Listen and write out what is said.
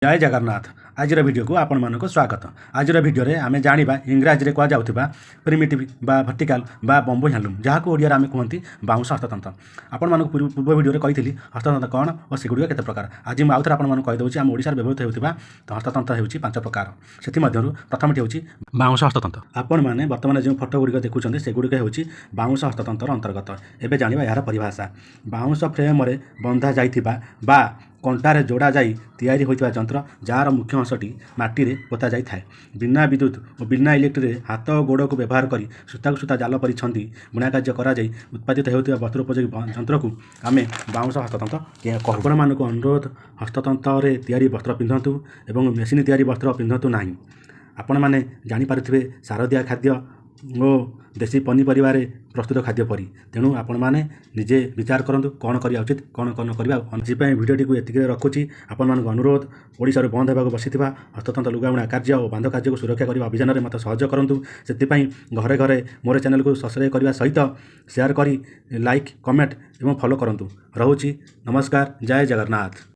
जय जगन्नाथ। आज वीडियो को आपण मानक स्वागत। आज वीडियो रे आमे जानिबा इंग्राजी रे कह जाउथिबा प्रिमिटिव बा वर्टिकल बा बंबू हैंडलूम जहाँ को ओडिया आमे कहती बाउंस हस्ततंत्र। आपण मानक पूर्व वीडियो रे कही हस्ततंत्र कौन और सेगुड़ केते प्रकार। आज मैं आउथरे आपण मानक कहि दउछि आम ओडिसा रे व्यवहृत हेउथिबा हस्ततंत्र हेउछि 5 प्रकार। सेति मध्यरु प्रथमटी हेउछि बाउंस हस्ततंत्र। आपण माने वर्तमान जो फोटो गुडिक देखुछन्ते सेगुडिक हेउछि बाउंस हस्ततंत्र अंतर्गत। एबे जानिबा यार परिभाषा। बाउंस फ्रेम रे बंधा जाइथिबा बा कंटारे जोड़ा जाई तैयारी होइतिबा यंत्र जार मुख्य अंशटी माटी रे पोता जाई थाए। बिना विद्युत और बिना इलेक्ट्रिक हाथ और गोड़ को व्यवहार करी सूता सूता जाल परि छंदी बुना कार्य करा जाई उत्पादित होइतिबा वस्त्रोपयोगी यंत्र को आमे बाउंस हस्ततंत्र कहू। आपण मानक अनुरोध हस्ततंत्र रे तैयारी वस्त्र पिंधंतु एवं मेसिन तैयारी वस्त्र पिंधंतु नाही। आपण माने जानि पारुथिबे सारदिया खाद्य और देशी पनीपरिवार प्रस्तुत खाद्य परी। तेणु आपण मैंने निजे विचार करूँ कौन करा उचित कौन कौन करवा। भिडियोटी को एतिक रखुच्छी। आपण मान अनुरोध ओडिशा रे बंद होगा बसीथिबा हस्ततंत्र लुगाबुणा कार्य और बांध कार्य को सुरक्षा करने अभियान में मत सहयोग करूँ। से घरे घरे मोर चैनल को सब्सक्राइब करने सहित शेयर करी लाइक कमेंट और फॉलो करूँ। रोची नमस्कार। जय जगन्नाथ।